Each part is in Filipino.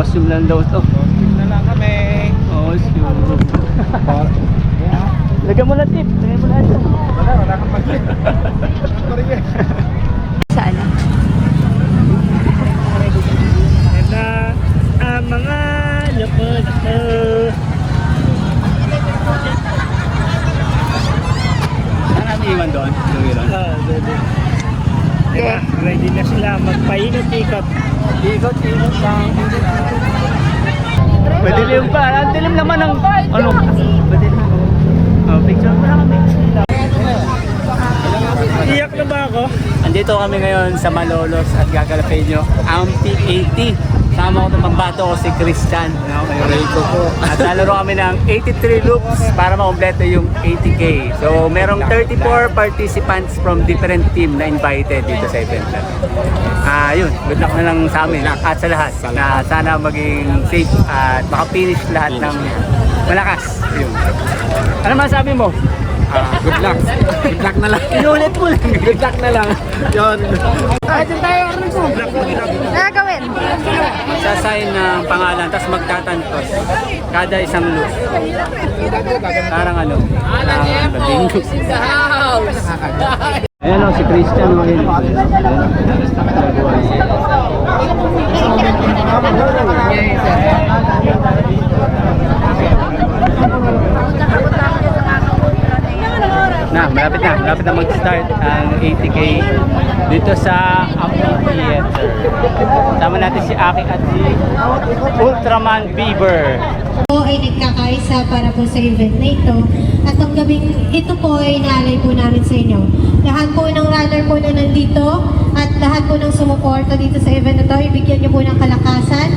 costume lang daw to. Costume na lang kami. Costume. Lagyan mo na tip. Lagyan mo na ito. Wala kang pag-tip. Saan? Na ang mga lapad. Saan namin iwan doon? Diba? Ready na sila magpainot-ikot. Ikot-ikot lang. Madilim pa. Ang dilim naman ng ano? Madilim. Oh, picture mo na kami. Iyak na ba ako? Andito kami ngayon sa Malolos at gagalapin nyo Ampi 80. Sama ko itong pambato ko si Christian. Rico po. At lalaro kami ng 83 loops para makompleto yung 80K. So merong 34 participants from different team na invited dito sa event na. Yun, good luck na lang sa amin at sa lahat na sana maging safe at makapinish lahat ng malakas. Yun. Ano masabi mo? Good luck. Good luck na lang. Inulit mo lang. Good luck na lang. Yun. Nagagawin. Sasign ng pangalan, tapos magtatantos kada isang loop. Parang ano? Bingo. Ayan o, si Christian mo rin. Malapit na mag-start ang 80K dito sa Ampi Theater. Tama natin si Aki at si Ultraman Beaver. Po ay nagkakaisa para po sa event na ito at ang gabing ito po ay inaalay po namin sa inyo. Lahat po ng runner po na nandito at lahat po ng sumuporta dito sa event na ito, ibigyan niyo po ng kalakasan.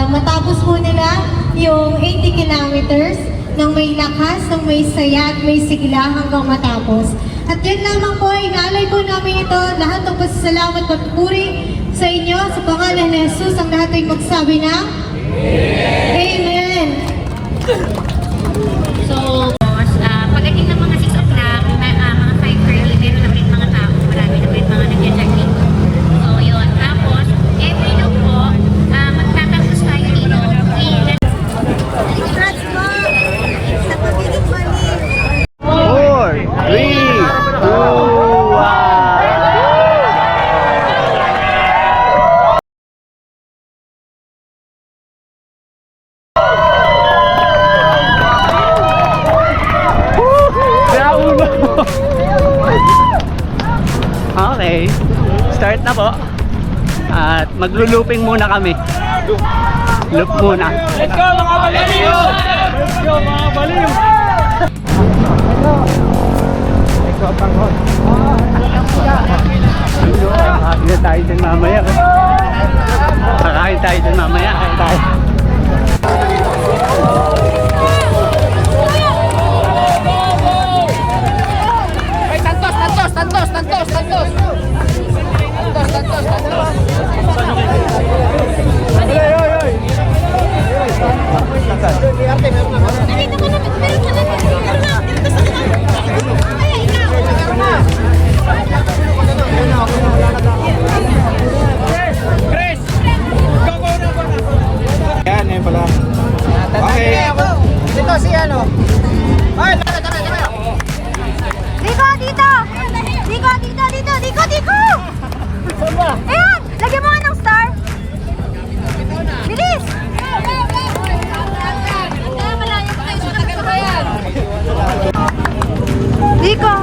Matapos po nila yung 80 kilometers ng may lakas, ng may saya at may sigla hanggang matapos. At yun lamang po ay inaalay po namin ito. Lahat ng pasasalamat at pagpuri sa inyo sa pangalan ni Jesus. Ang lahat ay magsabi na Amen. So, pagdating ng mga 6 o'clock, mga 5:30, meron na rin mga tao. Marami na rin mga nag-jogging. So, yun. Tapos, every loop po, magtatapos tayo dito. Congrats mo! Sa pagiging mali. 4, 3, 2, 1. Okay, start na po. At maglo-looping muna kami. Loop muna. Let's go mga baliw! Let's go mga baliw! Kakain tayo dyan mamaya. Kakain tayo dyan mamaya. Kakain tayo. Ay, tantos! Yan pala. Okay. Dito si ano? Ay, Diko, dito! Diko! Ayan! Lagyan mo nga ng star! Bilis! Diko!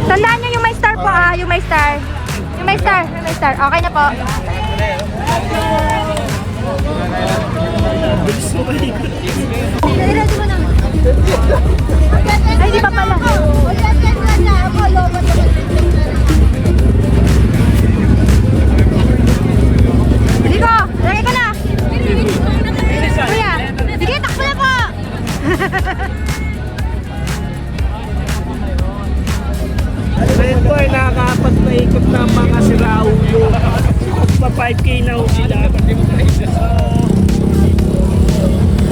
Tandaan nyo yung may star po yung may star. Yung may star. Okay na po. Ready mo na. Ay, di pa pala. Diko, lagay ka na. Kuya, sige, takbo na po. Ngayon po ay nakakapat na ikot ng mga siraulo. Pa 5K na ho sila.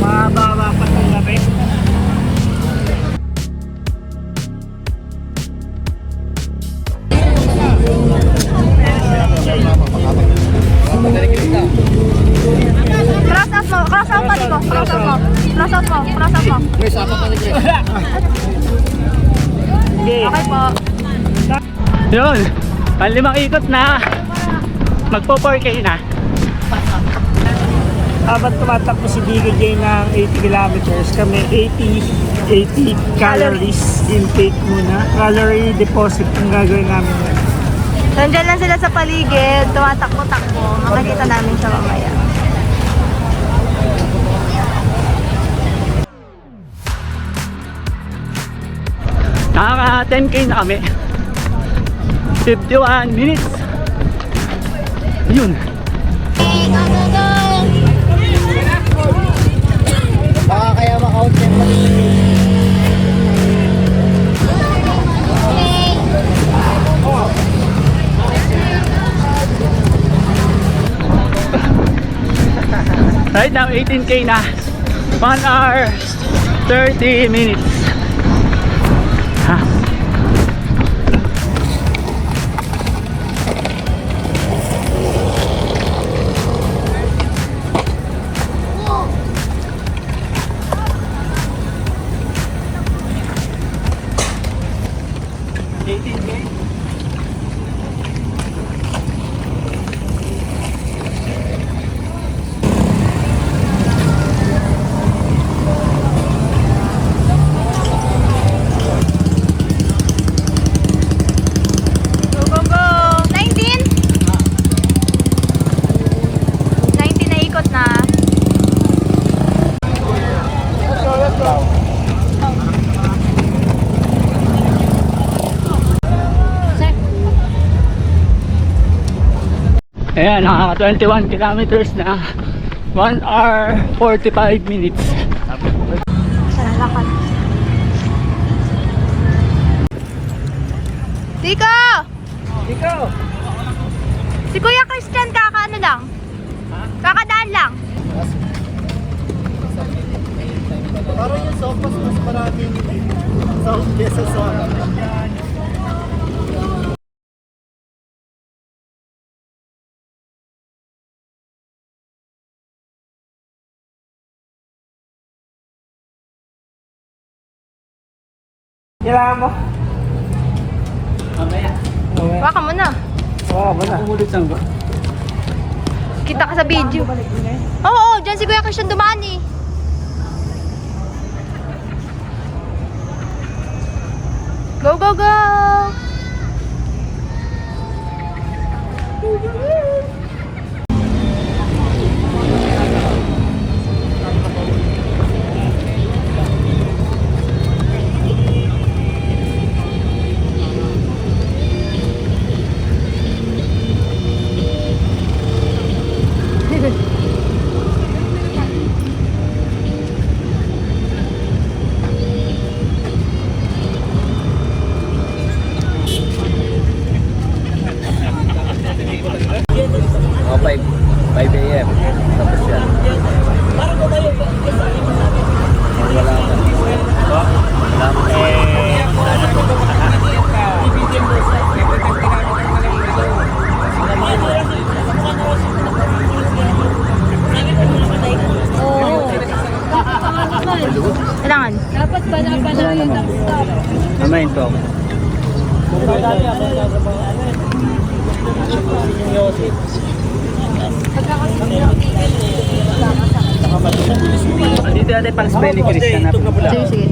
Mababa pa ng gabi. Madali kita. Close up po. Close up po. Grace, apat na ni Grace. Okay po. Yun, panlimang ikot na. Magpo 4K na. Habang tumatakbo si BKJ ng 80 kilometers, kami 80 calories intake muna. Calorie deposit ang gagawin namin. Nandiyan lang sila sa paligid, tumatakbo-takbo. Makikita namin siya mamaya. Nakaka 10K na kami. 51 minutes. Yun. Baka kaya makaut yan pala. Right now, 18K na. 1 hour, 30 minutes. Ha? Go, go, go! 19? 19 na ikot na. Ayan, nakaka 21 kilometers na. 1 hour, 45 minutes. Sana lakad. Tiko! Ikaw! Si Kuya Christian kakaano lang? Kakadaan lang. Parang yung sopas mas maraming sound kesa sa kailangan mo? Mamaya. Baka mo na. Oo, wala. Umulit lang ba? Kita ka sa video. Oo, dyan si Kuya Christian dumaan eh. Go, go, go! O, 5 a.m. Tapos yan. Wala ka. Wala ka. Kailangan. Mamaya ito. Dito natin pang spelling Christian. Sige, sige.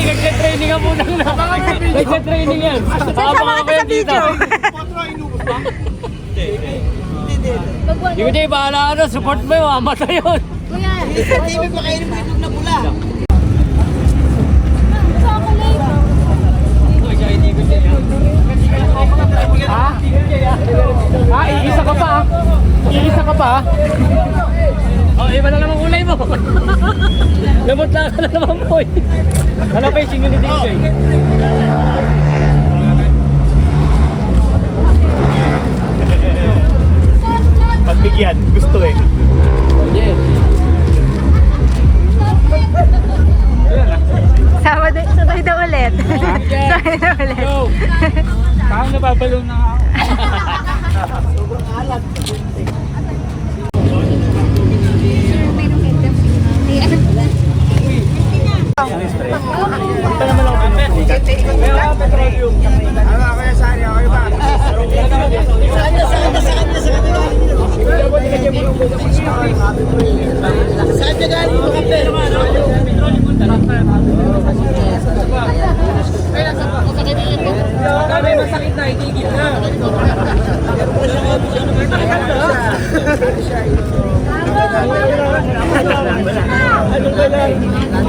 Nagka-training ka muna na. Nagka-training yan. Sama kita sa video. Hindi, bahala ka na. Support mo yun. Amata yun. Iisa ka pa. Iisa ka pa. Oh, iba na naman kulay mo. Lamot lang ka na naman po. Ano pa yung singin ni DJ? yan. Gusto eh. Sabay daw ulit. Sabay daw ulit. Go! Parang nababalo na ako.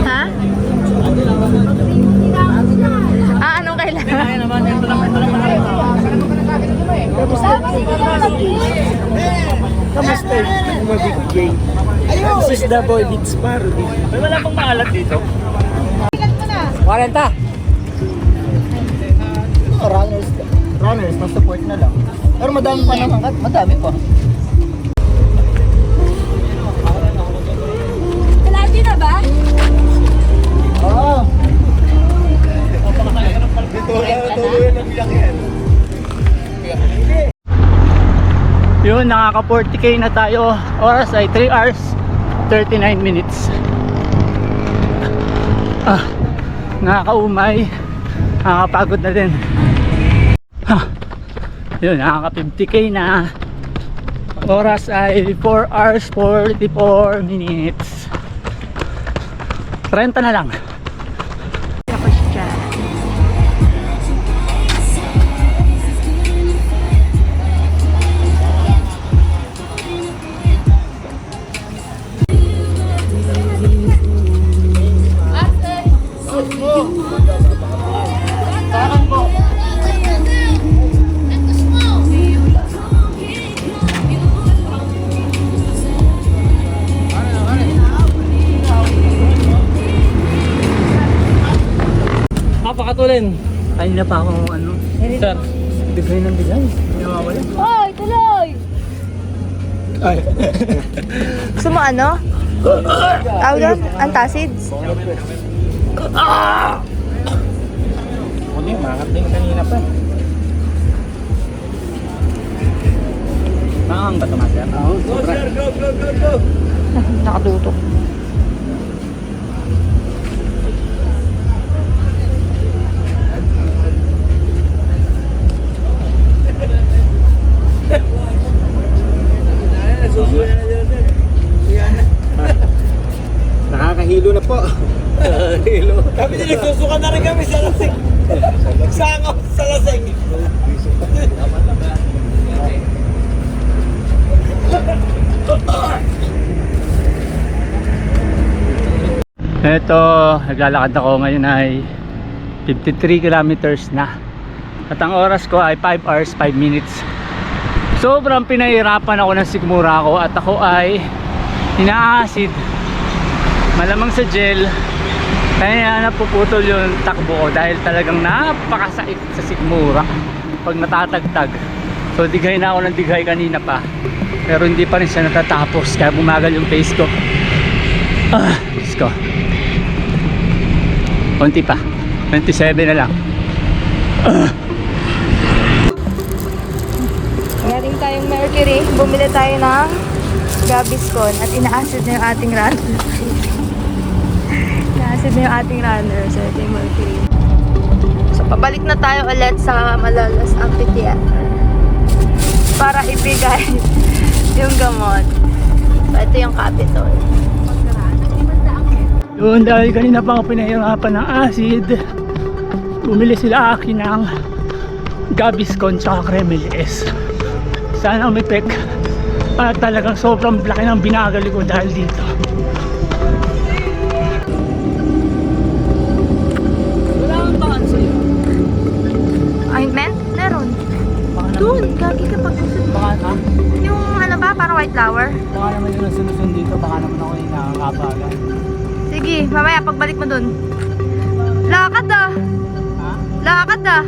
Ha? Anong kailangan? Kamusta eh? Mabig Jay. This is the boy with Sparrow. May wala pang maalat dito. 40. Runners, na-support na lang. Pero madami pa naman. Madami pa. Kalati na ba? Oo. Yun, nakaka 40k na tayo. Oras ay 3 hours 39 minutes. Nakakaumay, nakakapagod na din. Yun, nakaka 50k na. Oras ay 4 hours 44 minutes. 30 na lang. Ako siya. Napakatulin. Kanina pa ako sir, bigay ng bigay. Nawawala. Hoy, tuloy! Ay. Gusto mo ano? Tawag doon? Antacids? Hindi, makat din kanina pa. Nakakang ba ito, master? Oo, sobra. Nakatutok. Nakakahilo na po. Hilo. Kami din nagsusuka na rin kami sa lasing. Sangos sa lasing. Ito, naglalakad ako ngayon ay 53 kilometers na. At ang oras ko ay 5 hours 5 minutes. Sobrang pinahirapan ako ng sikmura ko at ako ay inaasid. Malamang sa gel. Kaya napuputol yung takbo ko dahil talagang napakasakit sa sikmura pag natatagtag. So digay na ako ng digay kanina pa. Pero hindi pa rin siya natatapos kaya bumagal yung pace ko. Diyos ko. Konti pa. 27 na lang. Galing tayong Mercury. Bumili tayo ng Gaviscon at ina-acid na yung ating runner. Ina-acid na yung ating runner. So ito yung Mercury. So pabalik na tayo ulit sa Malolos Amphitheater para ibigay yung gamot. So ito yung Capitol. Yun, dahil kanina pa ako pinahirapan ng acid, bumili sila akin ng Gaviscon tsaka Cremeles. Sana umipek. At talagang sobrang laki ng binagali ko dahil dito. Wala kang taan sa'yo. Ointment? Meron. Doon, gagi ka pag Baka na? yung ano ba, parang white flower. Baka naman yung nasunusun dito, baka naman ako yung nakakabagan. Sige, mamaya pagbalik mo dun. Lakad ah! Ha? Lakad ah!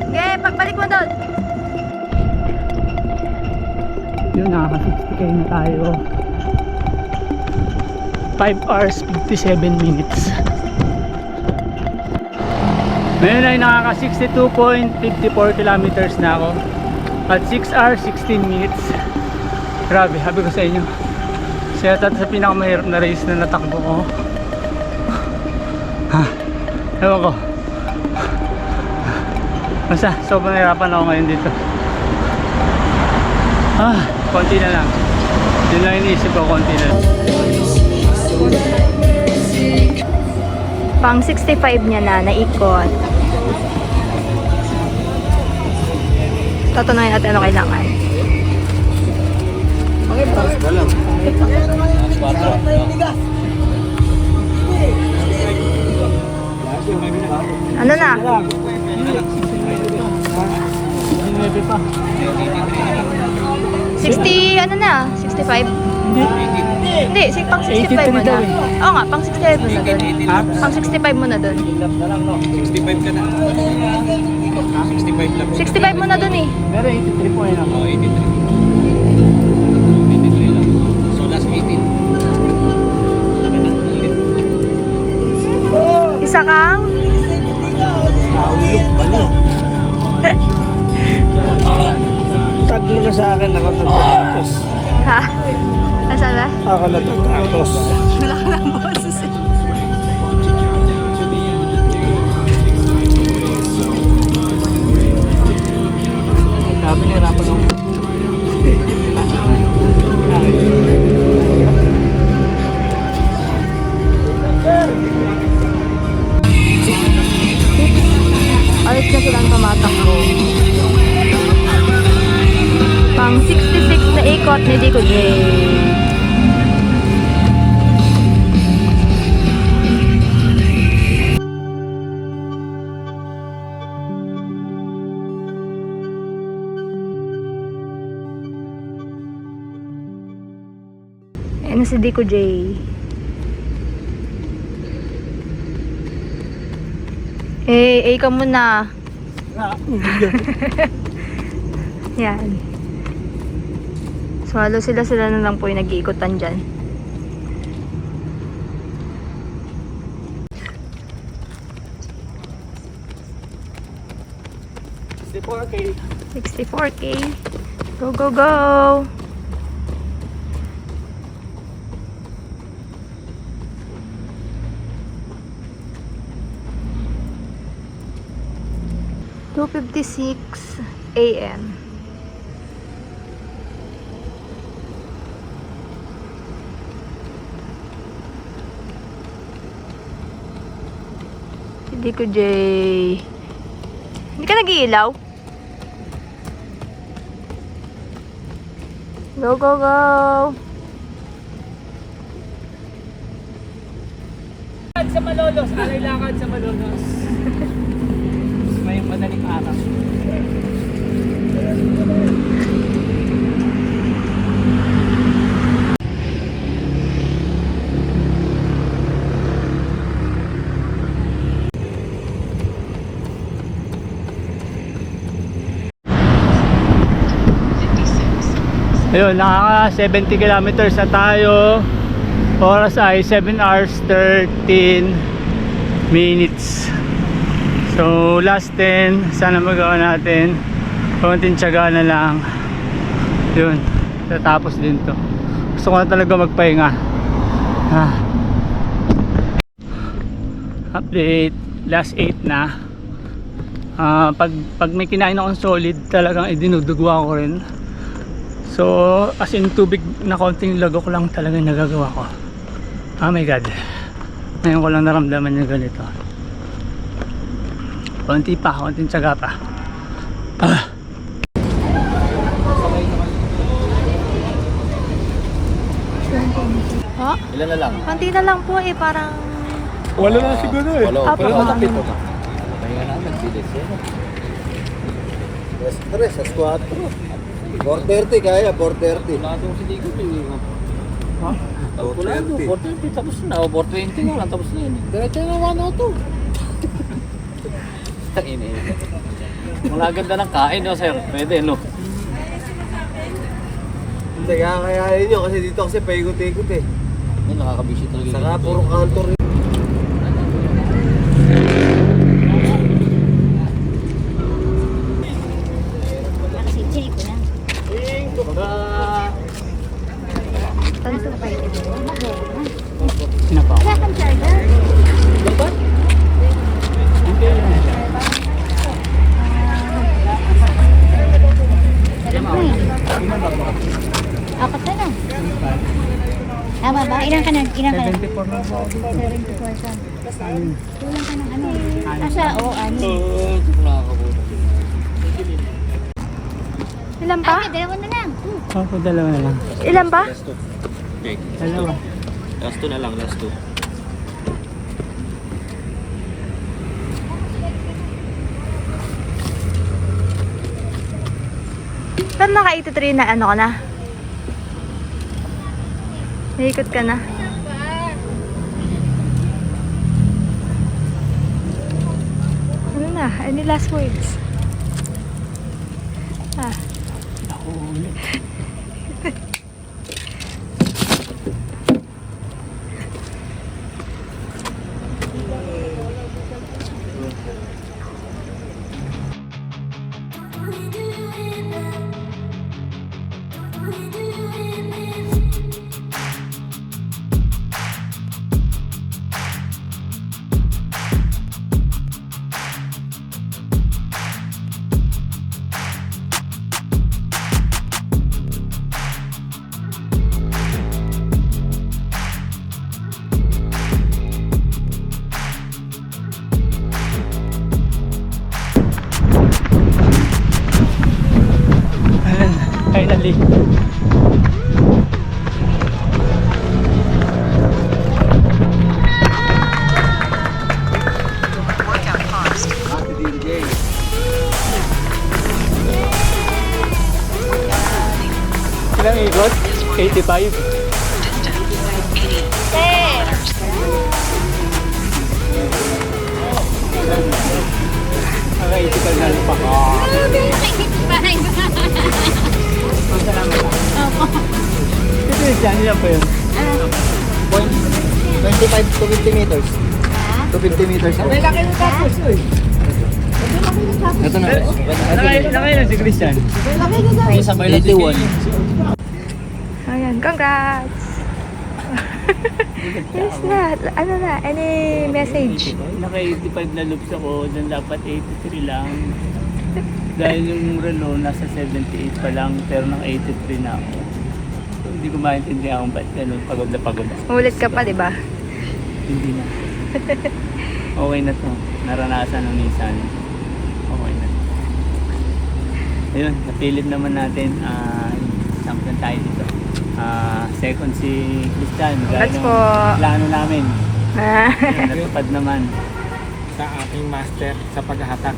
Okay, pagbalik mo dun. Ayun, nakaka 60k na tayo. 5 hours 57 minutes. Ngayon ay nakaka 62.54 kilometers na ako at 6 hours 16 minutes. Grabe, sabi ko sa inyo, siya sa pinakamahirap na race na natakbo ko. Ewan ko, basta sobrang nahirapan ako ngayon dito. Konti na lang. Yun lang iniisip ko, konti na lang. Pang 65 niya na naikot. Tatanungin natin ano kailangan. Ano na? Hindi pa. 60, ano na? 65? Hindi, pang 65 mo na. Oo nga, pang 65 mo na doon. Pang 65 mo na doon. 65 ka na. 65 lang. 65 mo na doon eh. Pero 83 po yun ako. 83. 83 lang. So last 18. Isa kang? Tag mo na sa akin, ako nagtatapos. Ha? Asa ba? Ako nagtatapos. Wala ka lang boses eh. Sabi niya, hirapan ako. Alis na silang tumatakbo. Pang 66 na ikot ni Dico J. Ayan na si Dico J. Ka muna. Yan. So, halo sila na lang po yung nag-iikotan dyan. Okay. 64K. Go, go, go! $2:56 AM. Hindi ko, Jay. Hindi ka nag-iilaw? Go, go, go! Sa Malolos, alay lakad sa Malolos. May madaling araw. Ayun, nakaka 70 kilometers na tayo. Oras ay 7 hours 13 minutes. So last 10, sana magawa natin. Konting tiyaga na lang. Yun, tatapos din to. Gusto ko na talaga magpahinga. Update, last 8 na. Pag may kinain akong solid, talagang idinudugwa ko rin. So as in tubig na konting lagok lang talaga nagagawa ko. Oh my god, ngayon ko lang naramdaman yung ganito. Konti pa, konting tiyaga pa. Ha? Ilan na lang? Konti na lang po eh, parang... Wala na siguro eh. Walo. Apo. Pero matapit mo ka. Pahinga namin, bilis yan. Yes, 3, sa 4. 4:30 kaya, 4:30. Wala itong siligo. Ha? 4:30. 4:30 tapos na. O 4:20 nga lang tapos na yun. Diretso na 1:02. Tangina yun. Wala ganda ng kain no sir. Pwede no. Hindi, kakayanin nyo kasi dito kasi paikot-ikot eh. Yan, nakakabisi talaga. Saka puro kantor. Kasi check ko na. Tanso pa yun. Sino pa? Wala kang charger. Apat na lang. Tama ba? Ilan ka na? Ilan ka na? 74 na po. 74 ka. Kulang ka ng ano? Asa? Oo, ano? Ilan pa? Ay, dalawa na lang. Ako, dalawa na lang. Ilan pa? Dalawa. Last 2 na lang, last 2. Saan naka 83 na ano ka na? Naikot ka na. Ano na? Any last words? Ah. Finally. Ilang ikot? 85. Okay, 85 na lupa ko. Ito yung dyan, ilan po yun? 25 to 50 meters. To 50 meters po. Ito na. Nakailan si Christian? Sabay lang 81. Ayan, congrats! Yes na. Ano na? Any message? Naka-85 na loops ako, then dapat 83 lang. Dahil yung relo nasa 78 pa lang, pero naka 83 na ako. So, hindi ko maintindihan kung ba't ganun, pagod na pagod ako. Ulit ka pa, di ba? Hindi na. Okay na to. Naranasan ng minsan. Okay na. Ayun, napilit naman natin. Sampan tayo dito. Second si Christian. Congrats po. Plano namin. Ah. Ayun, natupad naman. Sa aking master sa paghahatak.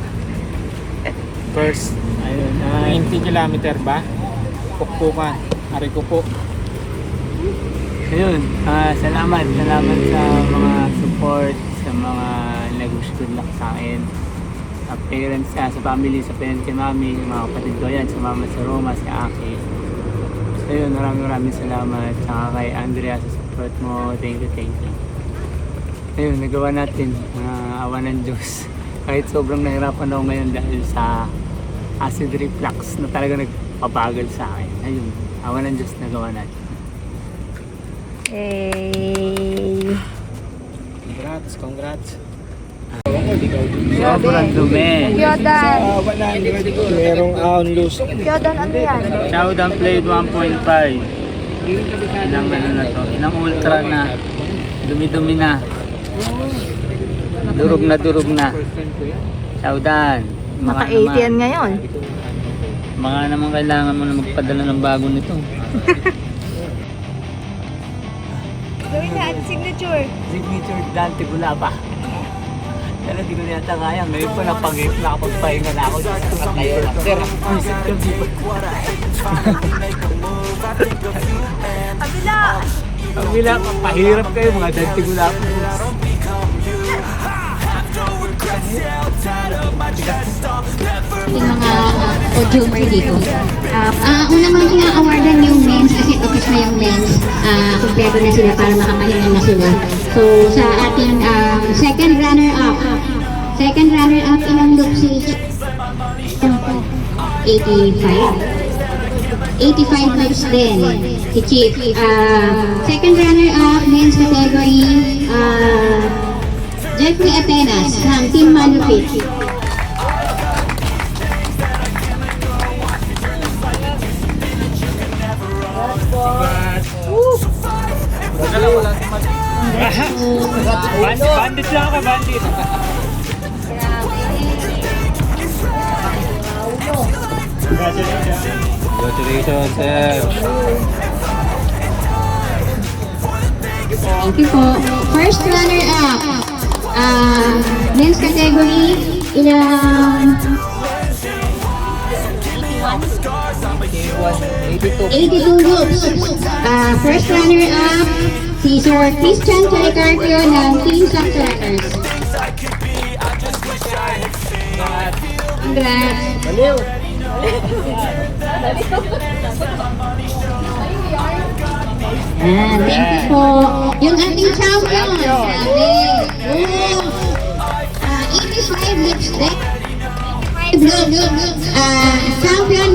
First, Ayun. 20 kilometer ba? Pukpukan. Ari ko po. Ayun, salamat sa mga support, sa mga nag-good luck sa akin. Sa parents, sa family, sa parents kay mami, yung mga kapatid ko yan, sa mama, sa Roma, si Aki. So yun, maraming salamat. Saka kay Andrea sa support mo, thank you. Ayun, nagawa natin, awa ng Diyos. Kahit sobrang nahirapan ako ngayon dahil sa acid reflux na talaga nagpapagal sa akin. Ayun, awa ng Diyos, nagawa natin. Hey. Congrats. Sobrang dumi. Kyodan. 100, merong onlus. Kyodan, ano yan? Chow down played 1.5. Ilang ano na to? Ilang ultra na. Dumi-dumi na. Durog na. Chow down. Naka 80 yan ngayon. Mga naman kailangan mo na magpadala ng bago nito. Gawin na at signature. Signature Dante Gulapa. Pero di ko na yata kaya. Ngayon pa nakapagpahinga na ako. Ngayon lang. Sir, isip ko di ba? Ang bila, pahirap kayo mga Dante Gulapa. yung mga audio dito. Una mga ina-awardan yung men's kasi tapos na yung men's. Kompleto na sila para makapahinga na sila. So sa ating second runner-up ilang loops si 85 loops din si Chief. Second runner-up men's category Jeffrey Atenas ng Team Malupit. Bandit lang ako, bandit. Congratulations, sir. Thank you po. First runner-up, men's category, ilang 82 groups. First runner-up, si Sir Christian Policarpio ng Team Successors. Congrats! Thank you po. Yung ating champion. Grabe. 85 loops din. Champion